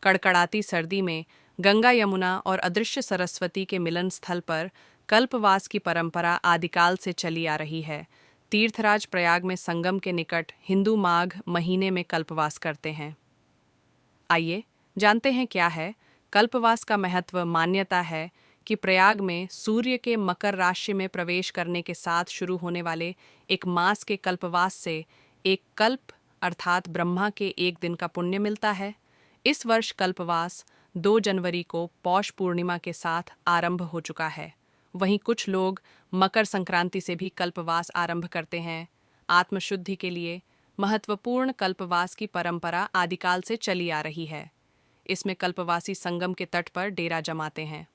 कड़कड़ाती सर्दी में गंगा यमुना और अदृश्य सरस्वती के मिलन स्थल पर कल्पवास की परंपरा आदिकाल से चली आ रही है। तीर्थराज प्रयाग में संगम के निकट हिंदू माघ महीने में कल्पवास करते हैं। आइए जानते हैं क्या है कल्पवास का महत्व। मान्यता है कि प्रयाग में सूर्य के मकर राशि में प्रवेश करने के साथ शुरू होने वाले एक मास के कल्पवास से एक कल्प अर्थात ब्रह्मा के एक दिन का पुण्य मिलता है। इस वर्ष कल्पवास 2 जनवरी को पौष पूर्णिमा के साथ आरंभ हो चुका है। वहीं कुछ लोग मकर संक्रांति से भी कल्पवास आरंभ करते हैं। आत्मशुद्धि के लिए महत्वपूर्ण कल्पवास की परंपरा आदिकाल से चली आ रही है। इसमें कल्पवासी संगम के तट पर डेरा जमाते हैं।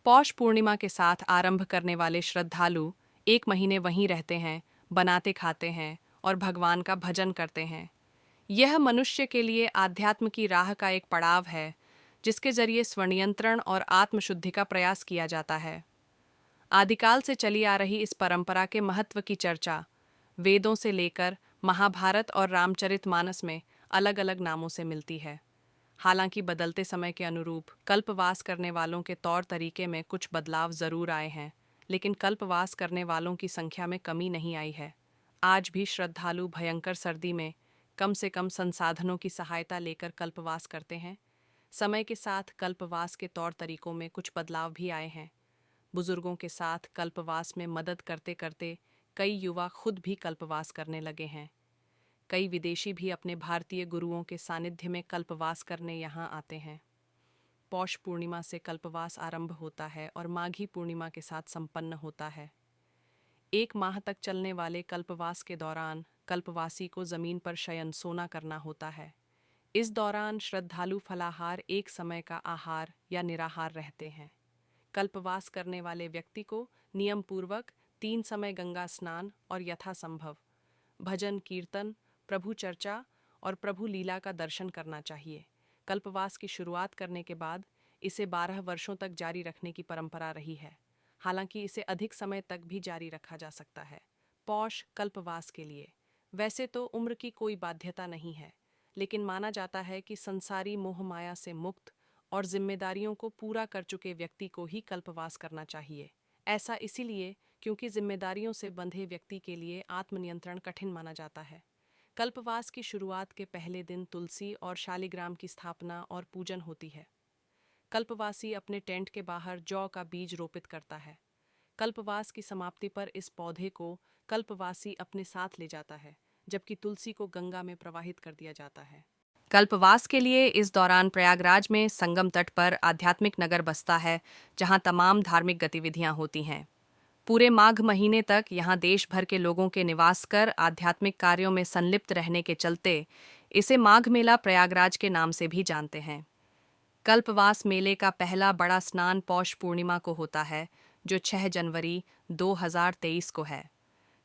पौष पूर्णिमा के साथ आरंभ करने वाले श्रद्धालु 1 महीने वहीं रहते हैं, बनाते खाते हैं और भगवान का भजन करते हैं। यह मनुष्य के लिए आध्यात्म की राह का एक पड़ाव है, जिसके जरिए स्वनियंत्रण और आत्मशुद्धि का प्रयास किया जाता है। आदिकाल से चली आ रही इस परंपरा के महत्व की चर्चा वेदों से लेकर महाभारत और रामचरितमानस में अलग अलग नामों से मिलती है। हालांकि बदलते समय के अनुरूप कल्पवास करने वालों के तौर तरीके में कुछ बदलाव जरूर आए हैं, लेकिन कल्पवास करने वालों की संख्या में कमी नहीं आई है। आज भी श्रद्धालु भयंकर सर्दी में कम से कम संसाधनों की सहायता लेकर कल्पवास करते हैं। समय के साथ कल्पवास के तौर तरीकों में कुछ बदलाव भी आए हैं। बुजुर्गों के साथ कल्पवास में मदद करते करते कई युवा खुद भी कल्पवास करने लगे हैं। कई विदेशी भी अपने भारतीय गुरुओं के सानिध्य में कल्पवास करने यहाँ आते हैं। पौष पूर्णिमा से कल्पवास आरंभ होता है और माघी पूर्णिमा के साथ संपन्न होता है। 1 माह तक चलने वाले कल्पवास के दौरान कल्पवासी को जमीन पर शयन सोना करना होता है। इस दौरान श्रद्धालु फलाहार एक समय का आहार या निराहार रहते हैं। कल्पवास करने वाले व्यक्ति को नियम पूर्वक 3 समय गंगा स्नान और यथासंभव भजन कीर्तन, प्रभु चर्चा और प्रभु लीला का दर्शन करना चाहिए। कल्पवास की शुरुआत करने के बाद इसे 12 वर्षों तक जारी रखने की परंपरा रही है। हालांकि इसे अधिक समय तक भी जारी रखा जा सकता है। पौष कल्पवास के लिए वैसे तो उम्र की कोई बाध्यता नहीं है, लेकिन माना जाता है कि संसारी मोह माया से मुक्त और जिम्मेदारियों को पूरा कर चुके व्यक्ति को ही कल्पवास करना चाहिए। ऐसा इसीलिए क्योंकि जिम्मेदारियों से बंधे व्यक्ति के लिए आत्मनियंत्रण कठिन माना जाता है। कल्पवास की शुरुआत के पहले दिन तुलसी और शालिग्राम की स्थापना और पूजन होती है। कल्पवासी अपने टेंट के बाहर जौ का बीज रोपित करता है। कल्पवास की समाप्ति पर इस पौधे को कल्पवासी अपने साथ ले जाता है, जबकि तुलसी को गंगा में प्रवाहित कर दिया जाता है। कल्पवास के लिए इस दौरान प्रयागराज में संगम तट पर आध्यात्मिक नगर बसता है, जहां तमाम धार्मिक गतिविधियां होती हैं। पूरे माघ महीने तक यहाँ देश भर के लोगों के निवास कर आध्यात्मिक कार्यों में संलिप्त रहने के चलते इसे माघ मेला प्रयागराज के नाम से भी जानते हैं। कल्पवास मेले का पहला बड़ा स्नान पौष पूर्णिमा को होता है, जो 6 जनवरी 2023 को है।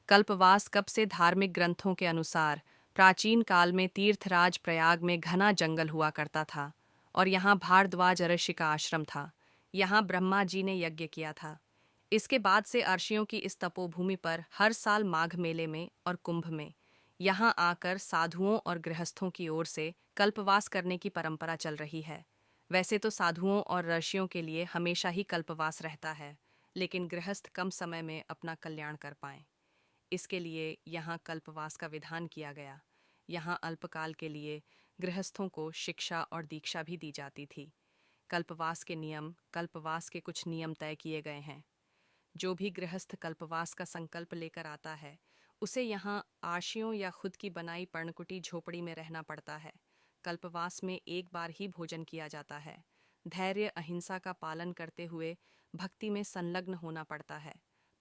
कल्पवास कब से धार्मिक ग्रंथों के अनुसार प्राचीन काल में तीर्थराज प्रयाग में घना जंगल हुआ करता था और यहाँ भारद्वाज ऋषि का आश्रम था। यहाँ ब्रह्मा जी ने यज्ञ किया था। इसके बाद से अर्षियों की इस तपोभूमि पर हर साल माघ मेले में और कुंभ में यहाँ आकर साधुओं और गृहस्थों की ओर से कल्पवास करने की परंपरा चल रही है। वैसे तो साधुओं और ऋषियों के लिए हमेशा ही कल्पवास रहता है, लेकिन गृहस्थ कम समय में अपना कल्याण कर पाएं, इसके लिए यहाँ कल्पवास का विधान किया गया। यहाँ अल्पकाल के लिए गृहस्थों को शिक्षा और दीक्षा भी दी जाती थी। कल्पवास के कुछ नियम तय किए गए हैं। जो भी गृहस्थ कल्पवास का संकल्प लेकर आता है, उसे यहाँ आशियों या खुद की बनाई पर्णकुटी झोपड़ी में रहना पड़ता है। कल्पवास में एक बार ही भोजन किया जाता है। धैर्य अहिंसा का पालन करते हुए भक्ति में संलग्न होना पड़ता है।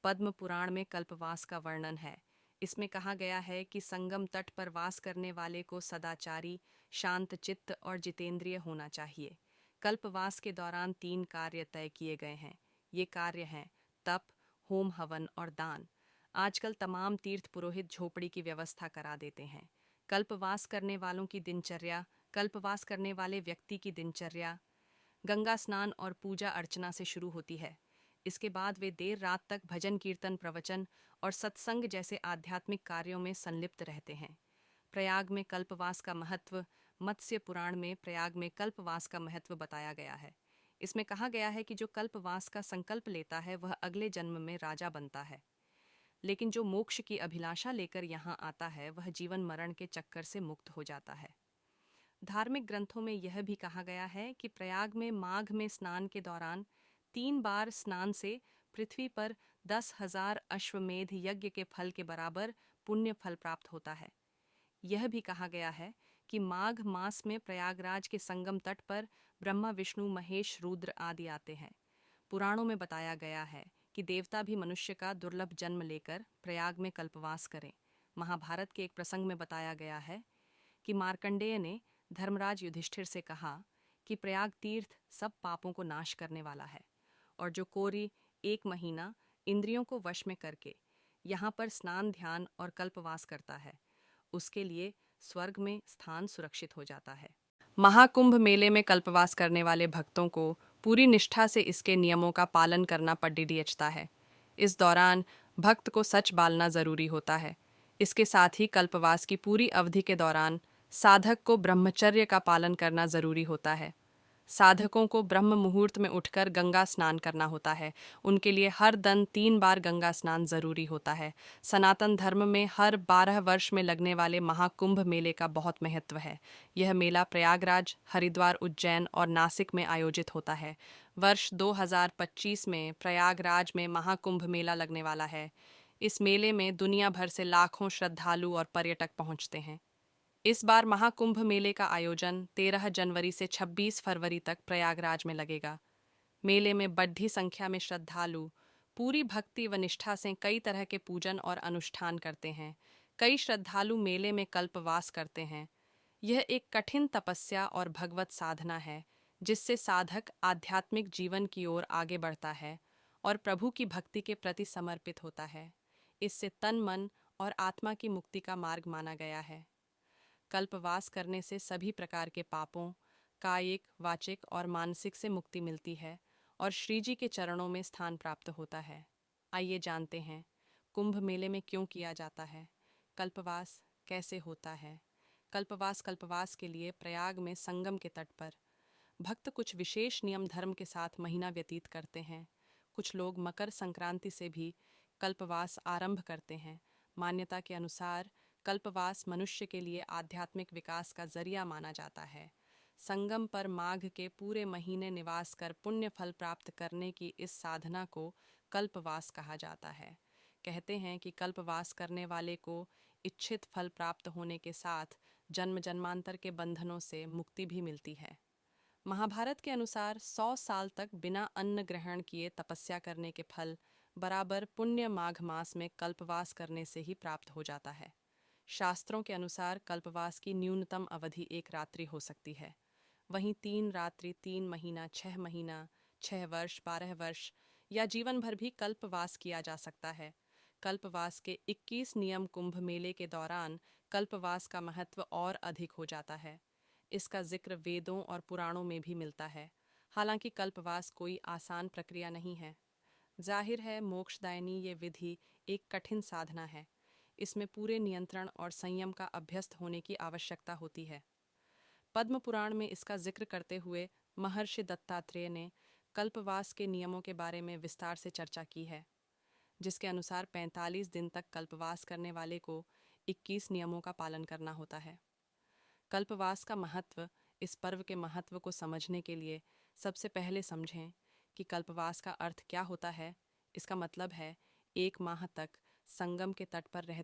पद्म पुराण में कल्पवास का वर्णन है। इसमें कहा गया है कि संगम तट पर वास करने वाले को सदाचारी, शांत चित्त और जितेंद्रिय होना चाहिए। कल्पवास के दौरान 3 कार्य तय किए गए हैं। ये कार्य हैं तप, होम हवन और दान। आजकल तमाम तीर्थ पुरोहित झोपड़ी की व्यवस्था करा देते हैं। कल्पवास करने वालों की दिनचर्या, कल्पवास करने वाले व्यक्ति की दिनचर्या गंगा स्नान और पूजा अर्चना से शुरू होती है। इसके बाद वे देर रात तक भजन कीर्तन, प्रवचन और सत्संग जैसे आध्यात्मिक कार्यों में संलिप्त रहते हैं। प्रयाग में कल्पवास का महत्व मत्स्य पुराण में प्रयाग में कल्पवास का महत्व बताया गया है। इसमें कहा गया है कि जो कल्पवास का संकल्प लेता है वह अगले जन्म में राजा बनता है, लेकिन जो मोक्ष की अभिलाषा लेकर यहाँ आता है वह जीवन मरण के चक्कर से मुक्त हो जाता है। धार्मिक ग्रंथों में यह भी कहा गया है कि प्रयाग में माघ में स्नान के दौरान 3 बार स्नान से पृथ्वी पर 10,000 अश्वमेध यज्ञ के फल के बराबर पुण्य फल प्राप्त होता है। यह भी कहा गया है कि माघ मास में प्रयागराज के संगम तट पर ब्रह्मा विष्णु महेश रुद्र आदि आते हैं। पुराणों में बताया गया है कि देवता भी मनुष्य का दुर्लभ जन्म लेकर प्रयाग में कल्पवास करें। महाभारत के एक प्रसंग में बताया गया है कि मार्कंडेय ने धर्मराज युधिष्ठिर से कहा कि प्रयाग तीर्थ सब पापों को नाश करने वाला है, और जो कोरी 1 महीना इंद्रियों को वश में करके यहाँ पर स्नान ध्यान और कल्पवास करता है, उसके लिए स्वर्ग में स्थान सुरक्षित हो जाता है। महाकुंभ मेले में कल्पवास करने वाले भक्तों को पूरी निष्ठा से इसके नियमों का पालन करना पड़ता है। इस दौरान भक्त को सच बालना जरूरी होता है। इसके साथ ही कल्पवास की पूरी अवधि के दौरान साधक को ब्रह्मचर्य का पालन करना जरूरी होता है। साधकों को ब्रह्म मुहूर्त में उठकर गंगा स्नान करना होता है। उनके लिए हर दिन 3 बार गंगा स्नान जरूरी होता है। सनातन धर्म में हर 12 वर्ष में लगने वाले महाकुंभ मेले का बहुत महत्व है। यह मेला प्रयागराज, हरिद्वार, उज्जैन और नासिक में आयोजित होता है। वर्ष 2025 में प्रयागराज में महाकुंभ मेला लगने वाला है। इस मेले में दुनिया भर से लाखों श्रद्धालु और पर्यटक पहुंचते हैं। इस बार महाकुंभ मेले का आयोजन 13 जनवरी से 26 फरवरी तक प्रयागराज में लगेगा। मेले में बढ़ी संख्या में श्रद्धालु पूरी भक्ति व निष्ठा से कई तरह के पूजन और अनुष्ठान करते हैं। कई श्रद्धालु मेले में कल्पवास करते हैं। यह एक कठिन तपस्या और भगवत साधना है, जिससे साधक आध्यात्मिक जीवन की ओर आगे बढ़ता है और प्रभु की भक्ति के प्रति समर्पित होता है। इससे तन मन और आत्मा की मुक्ति का मार्ग माना गया है। कल्पवास करने से सभी प्रकार के पापों, कायिक, वाचिक और मानसिक से मुक्ति मिलती है और श्री जी के चरणों में स्थान प्राप्त होता है। आइए जानते हैं कुंभ मेले में क्यों किया जाता है, कल्पवास कैसे होता है। कल्पवास के लिए प्रयाग में संगम के तट पर भक्त कुछ विशेष नियम धर्म के साथ महीना व्यतीत करते हैं। कुछ लोग मकर संक्रांति से भी कल्पवास आरंभ करते हैं। मान्यता के अनुसार कल्पवास मनुष्य के लिए आध्यात्मिक विकास का जरिया माना जाता है। संगम पर माघ के पूरे महीने निवास कर पुण्य फल प्राप्त करने की इस साधना को कल्पवास कहा जाता है। कहते हैं कि कल्पवास करने वाले को इच्छित फल प्राप्त होने के साथ जन्म जन्मांतर के बंधनों से मुक्ति भी मिलती है। महाभारत के अनुसार 100 साल तक बिना अन्न ग्रहण किए तपस्या करने के फल बराबर पुण्य माघ मास में कल्पवास करने से ही प्राप्त हो जाता है। शास्त्रों के अनुसार कल्पवास की न्यूनतम अवधि 1 रात्रि हो सकती है। वहीं 3 रात्रि, 3 महीना, 6 महीना, 6 वर्ष, 12 वर्ष या जीवन भर भी कल्पवास किया जा सकता है। कल्पवास के 21 नियम कुंभ मेले के दौरान कल्पवास का महत्व और अधिक हो जाता है। इसका जिक्र वेदों और पुराणों में भी मिलता है। हालांकि कल्पवास कोई आसान प्रक्रिया नहीं है। जाहिर है मोक्षदायिनी ये विधि एक कठिन साधना है। इसमें पूरे नियंत्रण और संयम का अभ्यस्त होने की आवश्यकता होती है। पद्म पुराण में इसका जिक्र करते हुए महर्षि दत्तात्रेय ने कल्पवास के नियमों के बारे में विस्तार से चर्चा की है, जिसके अनुसार 45 दिन तक कल्पवास करने वाले को 21 नियमों का पालन करना होता है। कल्पवास का महत्व। इस पर्व के महत्व को समझने के लिए सबसे पहले समझें कि कल्पवास का अर्थ क्या होता है। इसका मतलब है 1 माह तक संगम के तट पर रहते